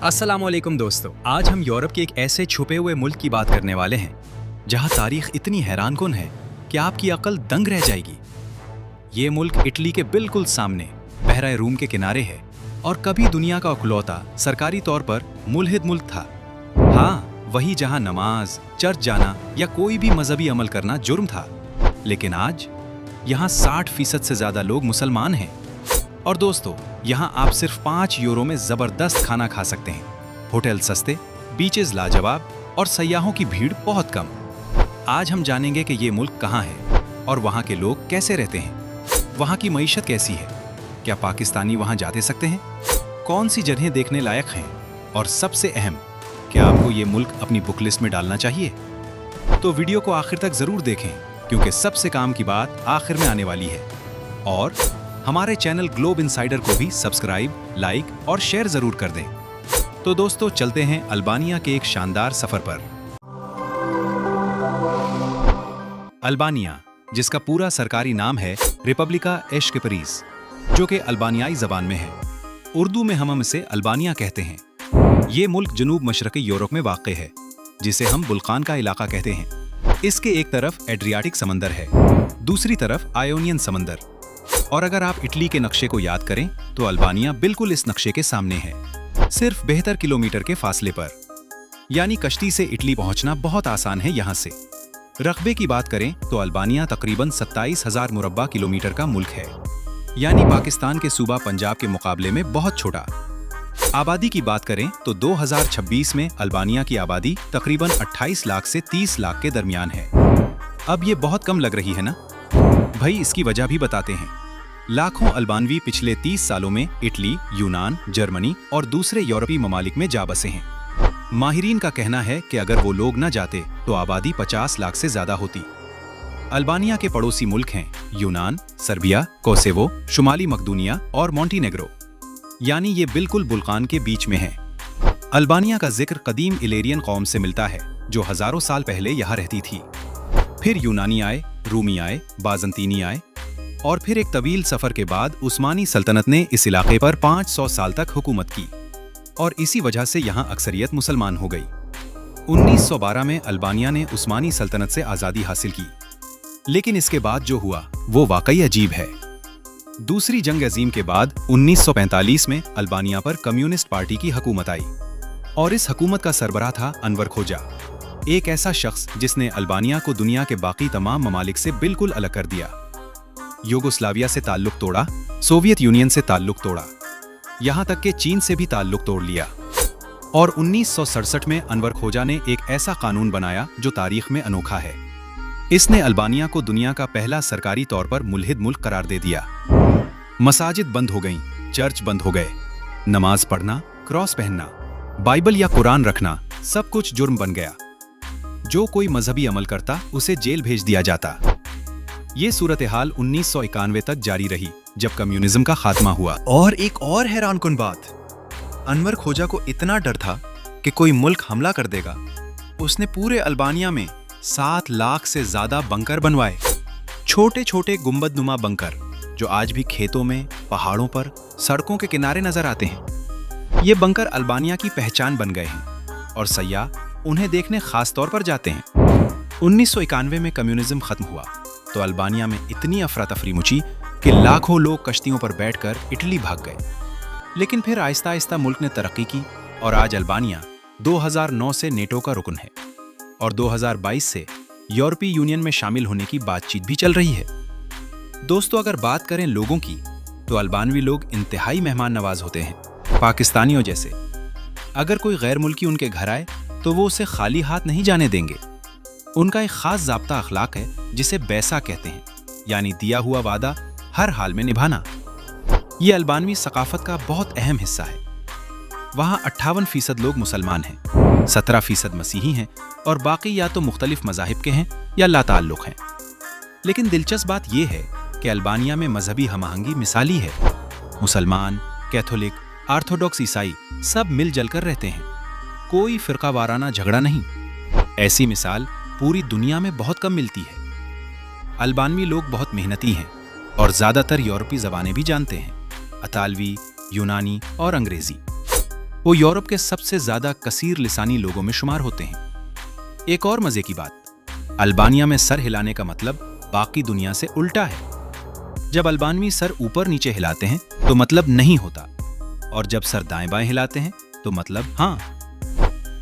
अस्सलामुअलैकुम दोस्तों, आज हम यूरोप के एक ऐसे छुपे हुए मुल्क की बात करने वाले हैं जहां तारीख इतनी हैरानकुन है कि आपकी अकल दंग रह जाएगी। ये मुल्क इटली के बिल्कुल सामने बहरा रूम के किनारे है और कभी दुनिया का इकलौता सरकारी तौर पर मुल्हिद मुल्क था। हाँ, वही जहां नमाज, चर्च जाना या कोई भी मजहबी अमल करना जुर्म था। लेकिन आज यहाँ 60% से ज्यादा लोग मुसलमान हैं। और दोस्तों, यहाँ आप सिर्फ 5 यूरो में जबरदस्त खाना खा सकते हैं। होटल सस्ते, बीचेस लाजवाब और सयाहों की भीड़ बहुत कम। आज हम जानेंगे कि ये मुल्क कहाँ है और वहाँ के लोग कैसे रहते हैं। वहाँ की मईशत कैसी है, क्या पाकिस्तानी वहाँ जा सकते हैं, कौन सी जगहें देखने लायक हैं और सबसे अहम, क्या आपको ये मुल्क अपनी बुक लिस्ट में डालना चाहिए। तो वीडियो को आखिर तक जरूर देखें क्योंकि सबसे काम की बात आखिर में आने वाली है। और हमारे चैनल ग्लोब इनसाइडर को भी सब्सक्राइब, लाइक और शेयर जरूर कर दें। तो दोस्तों, चलते हैं अल्बानिया के एक शानदार सफर पर। अल्बानिया, जिसका पूरा सरकारी नाम है रिपब्लिका एशकिपरीज, जो कि अल्बानियाई जबान में है। उर्दू में हम इसे अल्बानिया कहते हैं। ये मुल्क जनूब मशरकी यूरोप में वाक़ है, जिसे हम बुल्कान का इलाका कहते हैं। इसके एक तरफ एड्रियाटिक समंदर है, दूसरी तरफ आयोनियन समंदर। और अगर आप इटली के नक्शे को याद करें तो अल्बानिया बिल्कुल इस नक्शे के सामने है, सिर्फ 72 किलोमीटर के फासले पर। यानी कश्ती से इटली पहुंचना बहुत आसान है यहाँ से। रकबे की बात करें तो अल्बानिया तकरीबन 27,000 मुरब्बा किलोमीटर का मुल्क है, यानी पाकिस्तान के सूबा पंजाब के मुकाबले में बहुत छोटा। आबादी की बात करें तो 2026 में अल्बानिया की आबादी तकरीबन 28 लाख से 30 लाख के दरमियान है। अब ये बहुत कम लग रही है ना? भाई, इसकी वजह भी बताते हैं। लाखों अल्बानवी पिछले 30 सालों में इटली, यूनान, जर्मनी और दूसरे यूरोपीय ममालिक में जा बसे हैं। माहिरीन का कहना है कि अगर वो लोग न जाते तो आबादी 50 लाख से ज्यादा होती। अल्बानिया के पड़ोसी मुल्क हैं यूनान, सर्बिया, कोसोवो, शुमाली मकदूनिया और मोंटीनेग्रो, यानी ये बिल्कुल बुल्कान के बीच में है। अल्बानिया का जिक्र कदीम इलेरियन कौम से मिलता है जो हजारों साल पहले यहाँ रहती थी। फिर यूनानी आए, रूमी आए, बाजंतीनी आए और फिर एक तवील सफर के बाद उस्मानी सल्तनत ने इस इलाके पर 500 साल तक हुकूमत की और इसी वजह से यहाँ अक्सरियत मुसलमान हो गई। 1912 में अल्बानिया ने उस्मानी सल्तनत से आज़ादी हासिल की, लेकिन इसके बाद जो हुआ वो वाकई अजीब है। दूसरी जंग अजीम के बाद 1945 में अल्बानिया पर कम्युनिस्ट पार्टी की हुकूमत आई और इस हुकूमत का सरबराह था अनवर खोजा, एक ऐसा शख्स जिसने अल्बानिया को दुनिया के बाकी तमाम ममालिक से बिल्कुल अलग कर दिया। यूगोस्लाविया से ताल्लुक तोड़ा, सोवियत यूनियन से ताल्लुक तोड़ा, यहाँ तक कि चीन से भी ताल्लुक तोड़ लिया। और 1967 में अनवर खोजा ने एक ऐसा कानून बनाया जो तारीख में अनोखा है। इसने अल्बानिया को दुनिया का पहला सरकारी तौर पर मुल्हिद मुल्क करार दे दिया। मसाजिद बंद हो गईं, चर्च बंद हो गए, नमाज पढ़ना, क्रॉस पहनना, बाइबल या कुरान रखना सब कुछ जुर्म बन गया। जो कोई मजहबी अमल करता उसे जेल भेज दिया जाता। ये सूरत हाल 1991 तक जारी रही जब कम्युनिज्म का खात्मा हुआ। और एक और हैरानकुन बात, अनवर खोजा को इतना डर था कि कोई मुल्क हमला कर देगा, उसने पूरे अल्बानिया में 7 लाख से ज्यादा बंकर बनवाए। छोटे छोटे गुंबदनुमा बंकर जो आज भी खेतों में, पहाड़ों पर, सड़कों के किनारे नजर आते हैं। ये बंकर अल्बानिया की पहचान बन गए हैं और सयाह उन्हें देखने खास तौर पर जाते हैं। 1991 में कम्युनिज्म खत्म हुआ तो अल्बानिया में इतनी अफरा तफरी मची कि लाखों लोग कश्तियों पर बैठकर इटली भाग गए। लेकिन फिर आहिस्ता आहिस्ता मुल्क ने तरक्की की और आज अल्बानिया 2009 से नेटो का रुकन है और 2022 से यूरोपीय यूनियन में शामिल होने की बातचीत भी चल रही है। दोस्तों, अगर बात करें लोगों की तो अल्बानवी लोग इंतहाई मेहमान नवाज होते हैं, पाकिस्तानियों जैसे। अगर कोई गैर मुल्की उनके घर आए तो वो उसे खाली हाथ नहीं जाने देंगे। उनका एक खास ज़ाब्ता अखलाक है जिसे बैसा कहते हैं, यानी दिया हुआ वादा हर हाल में निभाना। ये अल्बानवी सकाफत का बहुत अहम हिस्सा है। वहाँ 58% लोग मुसलमान हैं, 17% मसीही हैं और बाकी या तो मुख्तलिफ मज़ाहिब के हैं या लाताल्लुक़ हैं। लेकिन दिलचस्प बात यह है कि अल्बानिया में मजहबी हमआहंगी मिसाली है। मुसलमान, कैथोलिक, ऑर्थोडॉक्स ईसाई सब मिलजुल कर रहते हैं, कोई फिरका वाराना झगड़ा नहीं। ऐसी मिसाल पूरी दुनिया में बहुत कम मिलती है। अल्बानवी लोग बहुत मेहनती हैं और ज़्यादातर यूरोपीय ज़बानें भी जानते हैं, अतालवी, यूनानी और अंग्रेज़ी। वो यूरोप के सबसे ज्यादा कसीर लिसानी लोगों में शुमार होते हैं। एक और मजे की बात, अल्बानिया में सर हिलाने का मतलब बाकी दुनिया से उल्टा है। जब अल्बानवी सर ऊपर नीचे हिलाते हैं तो मतलब नहीं होता, और जब सर दाएं बाएं हिलाते हैं तो मतलब हाँ।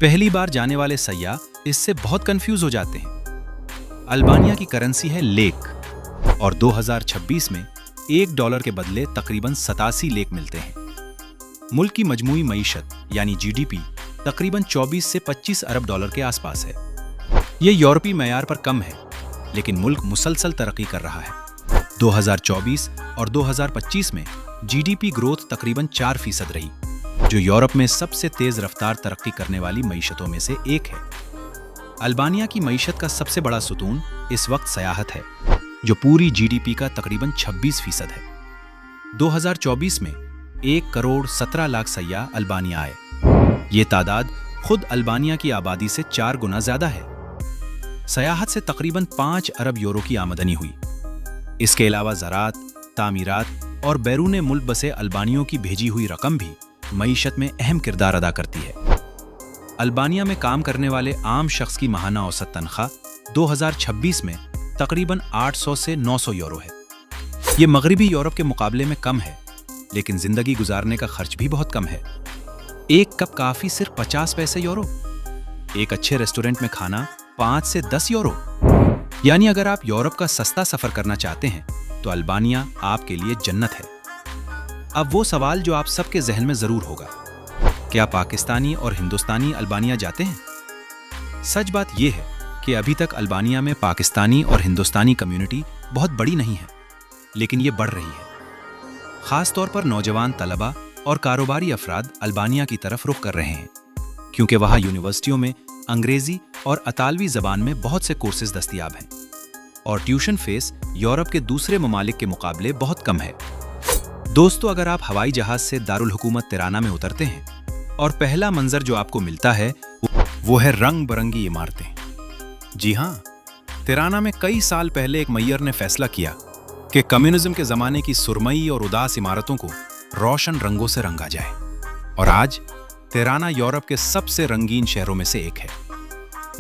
पहली बार जाने वाले सयाह इससे बहुत कंफ्यूज हो जाते हैं। अल्बानिया की करेंसी है लेक, और 2026 में $1 के बदले तकरीबन 87 लेक मिलते हैं। मुल्क की मजमूई मईशत यानी जीडीपी तकरीबन 24 से 25 अरब डॉलर के आसपास है। ये यूरोपीय मैयार पर कम है, लेकिन मुल्क मुसलसल तरक्की कर रहा है। 2024 और 2025 में जीडीपी ग्रोथ तकरीबन 4% रही, जो यूरोप में सबसे तेज रफ्तार तरक्की करने वाली मईशतों में से एक है। अल्बानिया की मईशत का सबसे बड़ा सुतून इस वक्त सयाहत है, जो पूरी जीडीपी का तकरीबन 26% है। 2024 में 1,17,00,000 सयाह अल्बानिया आए। ये तादाद खुद अल्बानिया की आबादी से 4 गुना ज्यादा है। सयाहत से तकरीबन 5 अरब यूरो की आमदनी हुई। इसके अलावा ज़राअत, तामीरात और बैरून मुल्क बसे अल्बानियों की भेजी हुई रकम भी मईशत में अहम किरदार अदा करती है। अल्बानिया में काम करने वाले आम शख्स की माहाना औसत तनख्वाह 2026 में तकरीबन 800 से 900 यूरो है। ये मगरबी यूरोप के मुकाबले में कम है, लेकिन जिंदगी गुजारने का खर्च भी बहुत कम है। एक कप कॉफी सिर्फ 50 पैसे यूरो। एक अच्छे रेस्टोरेंट में खाना 5 से 10 यूरो। यानी अगर आप यूरोप का सस्ता सफर करना चाहते हैं तो अल्बानिया आपके लिए जन्नत है। अब वो सवाल जो आप सबके जहन में जरूर होगा, क्या पाकिस्तानी और हिंदुस्तानी अल्बानिया जाते हैं? सच बात यह है कि अभी तक अल्बानिया में पाकिस्तानी और हिंदुस्तानी कम्युनिटी बहुत बड़ी नहीं है, लेकिन ये बढ़ रही है। खास तौर पर नौजवान तलबा और कारोबारी अफराद अल्बानिया की तरफ रुख कर रहे हैं, क्योंकि वहाँ यूनिवर्सिटियों में अंग्रेजी और अतालवी जबान में बहुत से कोर्सेज दस्तयाब हैं, और ट्यूशन फीस यूरोप के दूसरे ममालिक के मुकाबले बहुत कम है। दोस्तों, अगर आप हवाई जहाज से दारुल हुकूमत तिराना में उतरते हैं और पहला मंजर जो आपको मिलता है वो है रंग बिरंगी इमारतें। जी हाँ, तिराना में कई साल पहले एक मैयर ने फैसला किया कि कम्युनिज्म के जमाने की सुरमई और उदास इमारतों को रोशन रंगों से रंगा जाए, और आज तिराना यूरोप के सबसे रंगीन शहरों में से एक है।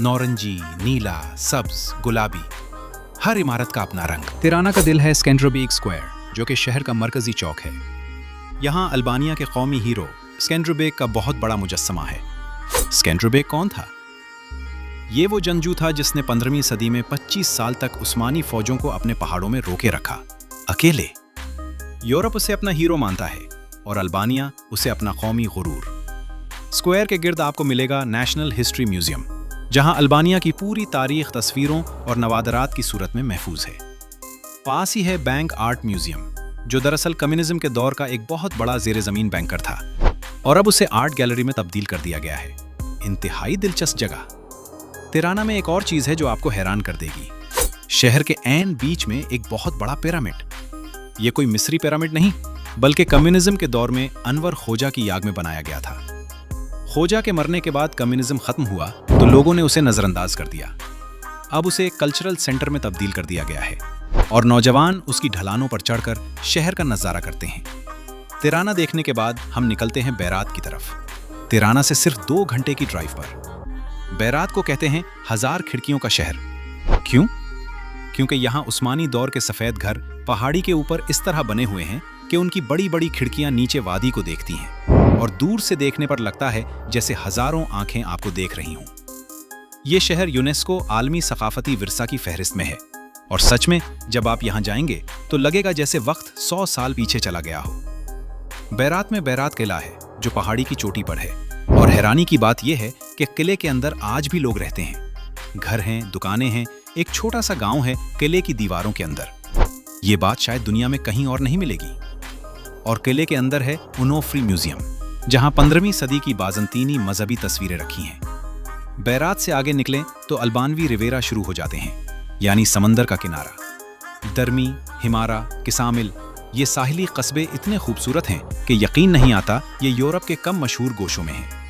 नौरंजी, नीला, सब्ज, गुलाबी, हर इमारत का अपना रंग। तिराना का दिल है स्केंड्रेबेग स्क्वायर, जो कि शहर का मरकजी चौक है। यहाँ अल्बानिया के कौमी हीरो स्केंड्रेबेग का बहुत बड़ा मुजस्समा है। स्केंड्रेबेग कौन था? ये वो जंगजू था जिसने 15वीं सदी में 25 साल तक उस्मानी फौजों को अपने पहाड़ों में रोके रखा, अकेले। यूरोप उसे अपना हीरो मानता है और अल्बानिया उसे अपना कौमी गुरूर। स्क्वायर के गिर्द आपको मिलेगा नेशनल हिस्ट्री म्यूजियम, जहां अल्बानिया की पूरी तारीख तस्वीरों और नवादरात की सूरत में महफूज है। पास ही है बैंक आर्ट म्यूजियम, जो दरअसल कम्युनिज्म के दौर का एक बहुत बड़ा ज़ेरे ज़मीन बैंकर था, और अब उसे आर्ट गैलरी में तब्दील कर दिया गया है। इंतहाई दिलचस्प जगह। तिराना में एक और चीज़ है जो आपको हैरान कर देगी। शहर के ऐन बीच में एक बहुत बड़ा पिरामिड। ये कोई मिस्री पिरामिड नहीं, बल्कि कम्युनिज्म के दौर में अनवर खोजा की याद में बनाया गया था। खोजा के मरने के बाद कम्युनिज्म खत्म हुआ तो लोगों ने उसे नजरअंदाज कर दिया। अब उसे एक कल्चरल सेंटर में तब्दील कर दिया गया है, और नौजवान उसकी ढलानों पर चढ़कर शहर का नजारा करते हैं। तिराना देखने के बाद हम निकलते हैं बैरात की तरफ। तिराना से सिर्फ 2 घंटे की ड्राइव पर। बैरात को कहते हैं 1000 खिड़कियों का शहर। क्यों? क्योंकि यहाँ उस्मानी दौर के सफेद घर पहाड़ी के ऊपर इस तरह बने हुए हैं कि उनकी बड़ी बड़ी खिड़कियां नीचे वादी को देखती हैं, और दूर से देखने पर लगता है जैसे हजारों आंखें आपको देख रही हों। ये शहर यूनेस्को आलमी सकाफती विरसा की फहरिस्त में है, और सच में जब आप यहाँ जाएंगे तो लगेगा जैसे वक्त 100 साल पीछे चला गया हो। बैरात में बैरात किला है, जो पहाड़ी की चोटी पर है, और हैरानी की बात यह है कि किले के अंदर आज भी लोग रहते हैं। घर हैं, दुकानें हैं, एक छोटा सा गांव है किले की दीवारों के अंदर। ये बात शायद दुनिया में कहीं और नहीं मिलेगी। और किले के अंदर है उनोफ्री म्यूजियम, जहां 15वीं सदी की बाज़ंतीनी मजहबी तस्वीरें रखी हैं। बैरात से आगे निकलें तो अल्बानवी रिवेरा शुरू हो जाते हैं, यानी समंदर का किनारा। दरमी, हिमारा, किसामिल, ये साहिली कस्बे इतने खूबसूरत हैं कि यकीन नहीं आता ये यूरोप के कम मशहूर गोशों में हैं।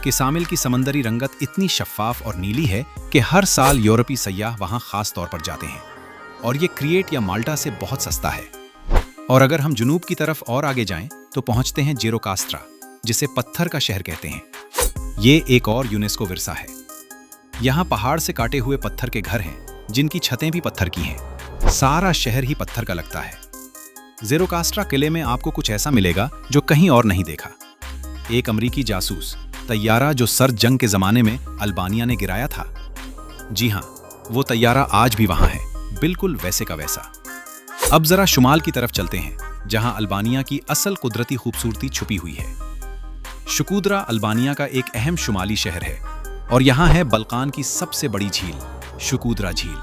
किसामिल की समंदरी रंगत इतनी शफ़ाफ और नीली है कि हर साल यूरोपी सयाह वहाँ ख़ास तौर पर जाते हैं, और ये क्रिएट या माल्टा से बहुत सस्ता है। और अगर हम जुनूब की तरफ और आगे जाएं तो पहुँचते हैं जेरोकास्ट्रा, जिसे पत्थर का शहर कहते हैं। ये एक और यूनेस्को विरसा है। यहाँ पहाड़ से काटे हुए पत्थर के घर हैं, जिनकी छतें भी पत्थर की हैं। सारा शहर ही पत्थर का लगता है। ज़ेरोकास्ट्रा किले में आपको कुछ ऐसा मिलेगा जो कहीं और नहीं देखा। एक अमरीकी जासूस तैयारा जो सर्द जंग के जमाने में अल्बानिया ने गिराया था। जी हाँ, वो तैयारा आज भी वहां है, बिल्कुल वैसे का वैसा। अब जरा शुमाल की तरफ चलते हैं, जहां अल्बानिया की असल कुदरती खूबसूरती छुपी हुई है। शुकूद्रा अल्बानिया का एक अहम शुमाली शहर है और यहाँ है बल्कान की सबसे बड़ी झील, शुकूद्रा झील।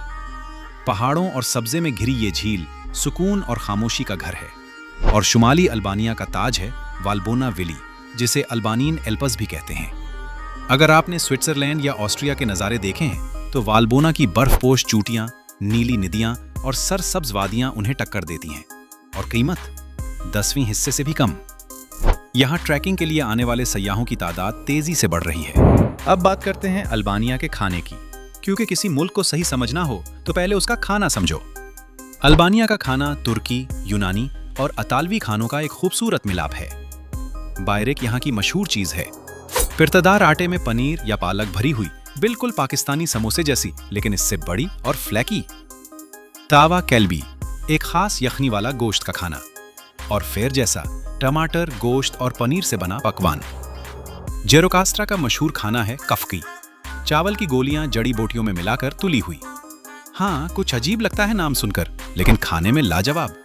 पहाड़ों और सब्जे में घिरी ये झील सुकून और खामोशी का घर है। और शुमाली अल्बानिया का ताज है वाल्बोना वैली, जिसे अल्बानीन एल्प्स भी कहते हैं। अगर आपने स्विट्जरलैंड या ऑस्ट्रिया के नज़ारे देखे हैं तो वाल्बोना की बर्फपोश चोटियां, नीली नदियां और सरसब्ज वादियां उन्हें टक्कर देती हैं। और कीमत 10वीं हिस्से से भी कम। यहाँ ट्रैकिंग के लिए आने वाले सयाहों की तादाद तेजी से बढ़ रही है। अब बात करते हैं अल्बानिया के खाने की, क्योंकि किसी मुल्क को सही समझना हो तो पहले उसका खाना समझो। अल्बानिया का खाना तुर्की, यूनानी और अतालवी खानों का एक खूबसूरत मिलाप है। बायरेक यहाँ की मशहूर चीज है। पिर्तदार आटे में पनीर या पालक भरी हुई, बिल्कुल पाकिस्तानी समोसे जैसी, लेकिन इससे बड़ी और फ्लैकी। तावा कैल्बी, एक खास यखनी वाला गोश्त का खाना। और फेर जैसा टमाटर, गोश्त और पनीर से बना पकवान। ज़ेरोकास्ट्रा का मशहूर खाना है कफकी, चावल की गोलियां जड़ी बूटियों में मिलाकर तुली हुई। हाँ, कुछ अजीब लगता है नाम सुनकर, लेकिन खाने में लाजवाब।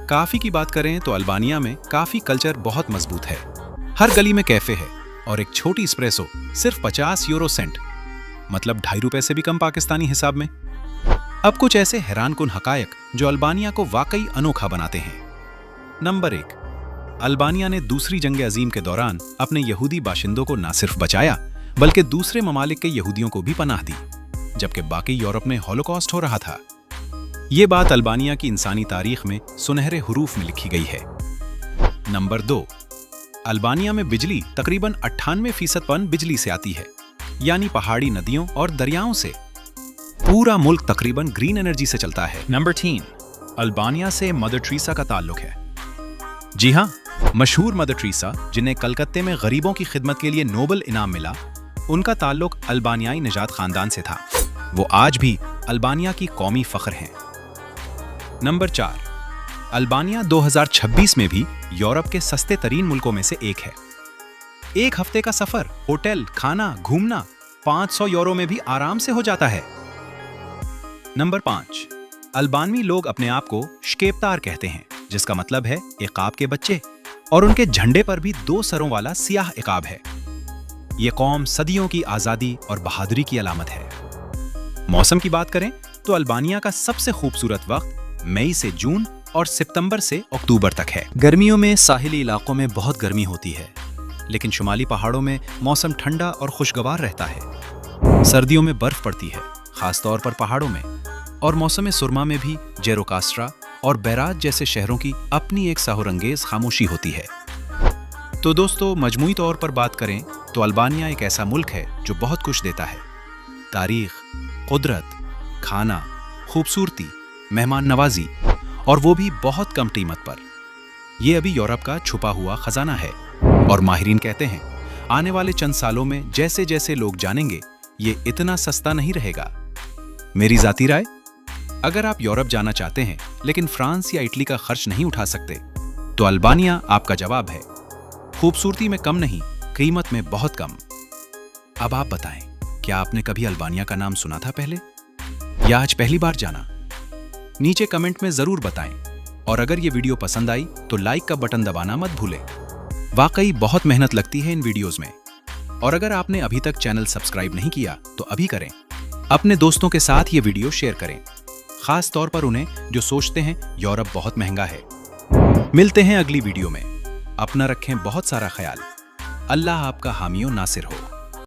काफी की बात करें तो अल्बानिया में काफी कल्चर बहुत मजबूत है। हर गली में कैफे है और एक छोटी एस्प्रेसो सिर्फ 50 यूरो सेंट, मतलब 2.5 रुपए से भी कम पाकिस्तानी हिसाब में। अब कुछ ऐसे हैरानकुन हकायक जो अल्बानिया को वाकई अनोखा बनाते हैं। नंबर 1, अल्बानिया ने दूसरी जंग अजीम के दौरान अपने यहूदी बाशिंदों को न सिर्फ बचाया, बल्कि दूसरे ममालिक के यहूदियों को भी पनाह दी, जबकि बाकी यूरोप में हॉलोकॉस्ट हो रहा था। ये बात अल्बानिया की इंसानी तारीख में सुनहरे हुरूफ में लिखी गई है। नंबर 2, अल्बानिया में बिजली तकरीबन 98% बिजली से आती है, यानी पहाड़ी नदियों और दरियाओं से। पूरा मुल्क तकरीबन ग्रीन एनर्जी से चलता है। नंबर 3, अल्बानिया से मदर टेरेसा का ताल्लुक है। जी हाँ, मशहूर मदर टेरेसा, जिन्हें कलकत्ते में गरीबों की खिदमत के लिए नोबल इनाम मिला, उनका ताल्लुक अल्बानियाई निजात खानदान से था। वो आज भी अल्बानिया की कौमी फख्र हैं। नंबर 4, अल्बानिया 2026 में भी यूरोप के सस्ते तरीन मुल्कों में से एक है। एक हफ्ते का सफर, होटल, खाना, घूमना 500 यूरो में भी आराम से हो जाता है। नंबर 5, अल्बानवी लोग अपने आप को शकेप्तार कहते हैं, जिसका मतलब है इकाब के बच्चे, और उनके झंडे पर भी 2 सरों वाला सियाह इकाब है। ये कौम सदियों की आजादी और बहादुरी की अलामत है। मौसम की बात करें तो अल्बानिया का सबसे खूबसूरत वक्त मई से जून और सितंबर से अक्टूबर तक है। गर्मियों में साहिली इलाकों में बहुत गर्मी होती है, लेकिन शुमाली पहाड़ों में मौसम ठंडा और खुशगवार रहता है। सर्दियों में बर्फ पड़ती है, खासतौर पर पहाड़ों में, और मौसम सुरमा में भी ज़ेरोकास्ट्रा और बैराज जैसे शहरों की अपनी एक साहुरंगेज खामोशी होती है। तो दोस्तों, मजमूई तौर पर बात करें तो अल्बानिया एक ऐसा मुल्क है जो बहुत कुछ देता है। तारीख, कुदरत, खाना, खूबसूरती, मेहमान नवाजी, और वो भी बहुत कम कीमत पर। ये अभी यूरोप का छुपा हुआ खजाना है। और माहिरीन कहते हैं, आने वाले चंद सालों में जैसे जैसे लोग जानेंगे, ये इतना सस्ता नहीं रहेगा। मेरी जाती राय, अगर आप यूरोप जाना चाहते हैं लेकिन फ्रांस या इटली का खर्च नहीं उठा सकते, तो अल्बानिया आपका जवाब है। खूबसूरती में कम नहीं, कीमत में बहुत कम। अब आप बताएं, क्या आपने कभी अल्बानिया का नाम सुना था पहले, या आज पहली बार जाना? नीचे कमेंट में जरूर बताएं। और अगर ये वीडियो पसंद आई तो लाइक का बटन दबाना मत भूलें। वाकई बहुत मेहनत लगती है इन वीडियोस में। और अगर आपने अभी तक चैनल सब्सक्राइब नहीं किया तो अभी करें। अपने दोस्तों के साथ ये वीडियो शेयर करें, खास तौर पर उन्हें जो सोचते हैं यूरोप बहुत महंगा है। मिलते हैं अगली वीडियो में। अपना रखें बहुत सारा ख्याल। अल्लाह आपका हामी व नासिर हो।